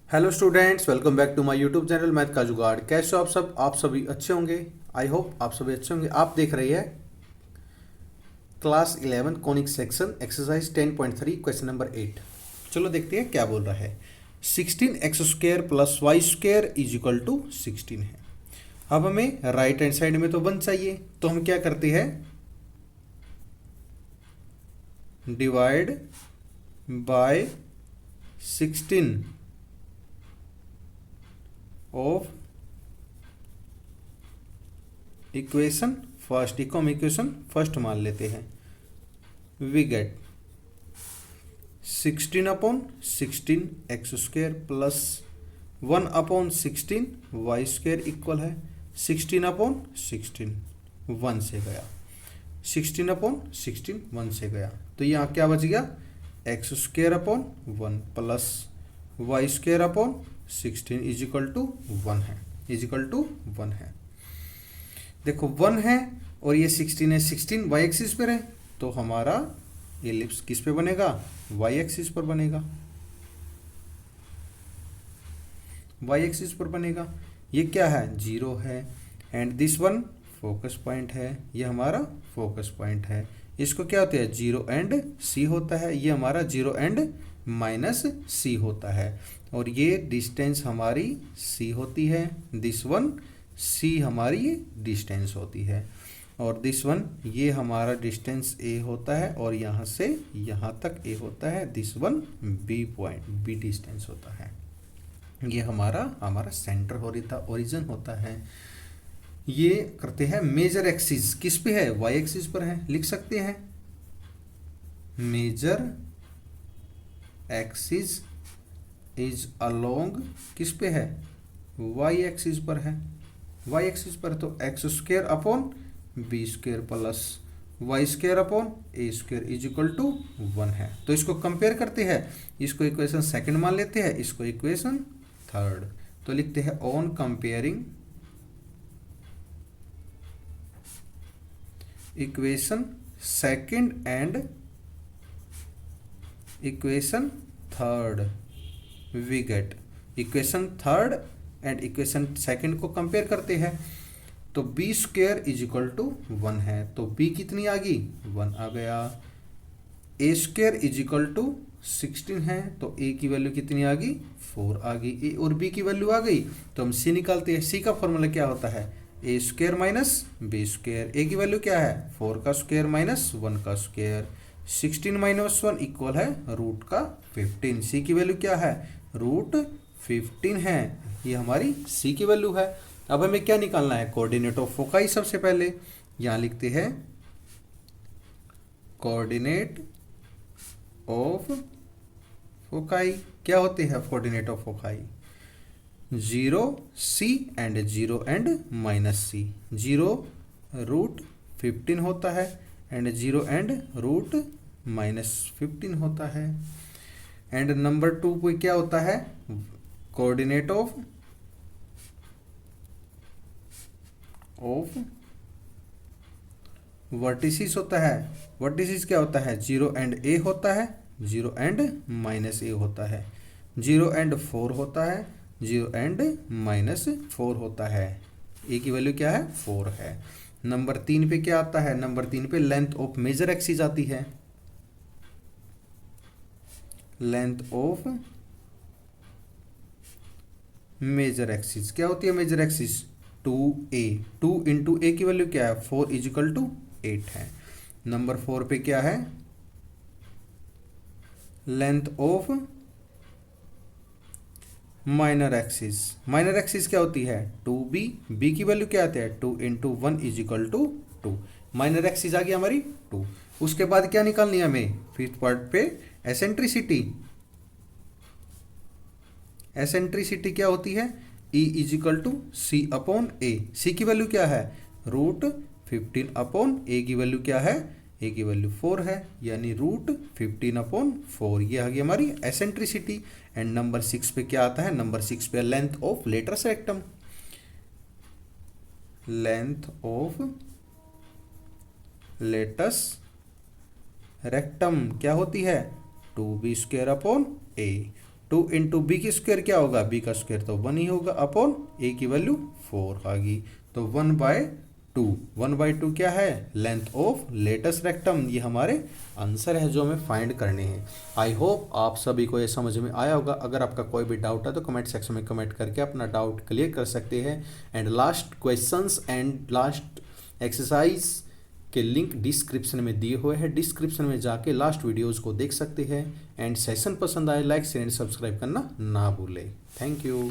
Hello students, welcome back to my YouTube channel math का जुगाड़। कैसे हो आप सभी अच्छे होंगे। आई होप आप सभी अच्छे होंगे। आप देख रहे हैं class 11 conic section exercise 10.3 question number 8। चलो देखते हैं क्या बोल रहा है। 16x² plus y square is equal to 16 है। अब हमें राइट हैंड साइड में तो 1 चाहिए, तो हम क्या करते हैं, divide by 16 of equation first. इक्वम इक्वेशन फर्स्ट मान लेते हैं। We get 16/16 x² plus 1/16 y² equal है 16/16 1 से गया, 16/16 1 से गया, तो यहाँ क्या बच गया x² plus y² is equal to 1 है, इज इक्वल टू 1 है। देखो 1 है और ये 16 है, 16 वाई एक्सिस पर है, तो हमारा एलिप्स किस पे बनेगा, वाई एक्सिस पर बनेगा, वाई एक्सिस पर बनेगा। ये क्या है, 0 है, and this one focus point है, ये हमारा फोकस पॉइंट है। इसको क्या होता है, 0 एंड सी होता है, ये हमारा 0 एंड माइनस सी होता है, और ये डिस्टेंस हमारी सी होती है, दिस वन सी हमारी ये डिस्टेंस होती है, और दिस वन ये हमारा डिस्टेंस ए होता है, और यहाँ से यहाँ तक ए होता है, this one B point B distance होता है। ये हमारा सेंटर ओरिजिन होता है। ये करते हैं मेजर एक्सिस किस पे है, वाई एक्सिस पर है, लिख सकते हैं मेजर एक्सिस इज अलोंग किस पे है, वाई एक्सिस पर है, वाई एक्सिस पर, तो x² plus y² is equal to 1 है। तो इसको कंपेयर करते हैं, इसको इक्वेशन सेकंड मान लेते हैं, इसको इक्वेशन थर्ड, तो लिखते हैं on comparing equation second and equation third we get, equation third and equation second को कंपेयर करते हैं, तो b² इज इक्वल टू 1 है, तो b कितनी आ गई, 1 आ गया। a² इज इक्वल टू 16 है, तो a की वैल्यू कितनी आ गई, 4 आ गई, a और b की वैल्यू आ गई, तो हम c निकालते हैं। c का फॉर्मूला क्या होता है, a² माइनस b², a की वैल्यू क्या है, 4 का स्क्वायर माइनस 1 का स्क्वायर, 16 माइनस 1 इक्वल है रूट का 15, c की वैल्यू क्या है, रूट 15 है, ये हमारी c की वैल्यू है। अब हमें क्या निकालना है, कोऑर्डिनेट ऑफ फोकाई। सबसे पहले यहां लिखते हैं कोऑर्डिनेट ऑफ फोकाई। क्या होते हैं coordinate of foci, 0 c and 0 and minus c, 0 root 15 होता है एंड 0 एंड रूट माइनस 15 होता है। एंड नंबर 2 पे क्या होता है, कोऑर्डिनेट ऑफ वर्टिसिस होता है। वर्टिसिस क्या होता है, 0 एंड ए होता है, 0 एंड माइनस ए होता है, 0 एंड 4 होता है, 0 एंड माइनस 4 होता है, ए की वैल्यू क्या है, 4 है। नंबर 3 पे क्या आता है, नंबर 3 पे लेंथ ऑफ मेजर एक्सिस आती है, लेंथ ऑफ मेजर एक्सिस क्या होती है, मेजर एक्सिस 2a, 2 इंटू ए की वैल्यू क्या है, 4 इज इक्वल टू 8 है। नंबर 4 पे क्या है, length of minor axis, minor axis क्या होती है 2b, b की वैल्यू क्या आती है 2 into 1 is equal to 2, minor axis आ गई हमारी 2। उसके बाद क्या निकालनी है हमें, फिफ्थ पार्ट पे एसेंट्रिसिटी। एसेंट्रिसिटी क्या होती है, E is equal to C upon A, C की वैल्यू क्या है रूट 15 अपॉन ए की वैल्यू क्या है, ए की वैल्यू 4 है, यानी रूट 15 अपॉन 4, ये आ गई हमारी एसेंट्रिसिटी। एंड नंबर 6 पे क्या आता है, नंबर 6 पे length of latus rectum, length of latus rectum क्या होती है 2b² upon a, two into b की स्क्वायर क्या होगा, बी का स्क्वायर तो 1 ही होगा अपॉन ए की वैल्यू 4 आ गई। तो 1/2, 1/2 क्या है, लेंथ ऑफ लेटस रेक्टम। ये हमारे आंसर है जो हमें फाइंड करने हैं। आई होप आप सभी को ये समझ में आया होगा। अगर आपका कोई भी डाउट है तो कमेंट सेक्शन में कमेंट करके अपना डाउट क्लियर कर सकते हैं। And last questions and last exercise के लिंक डिस्क्रिप्शन में दिए हुए हैं, डिस्क्रिप्शन में जाके लास्ट वीडियोस को देख सकते हैं। एंड सेशन पसंद आए लाइक शेयर एंड सब्सक्राइब करना ना भूलें। Thank you.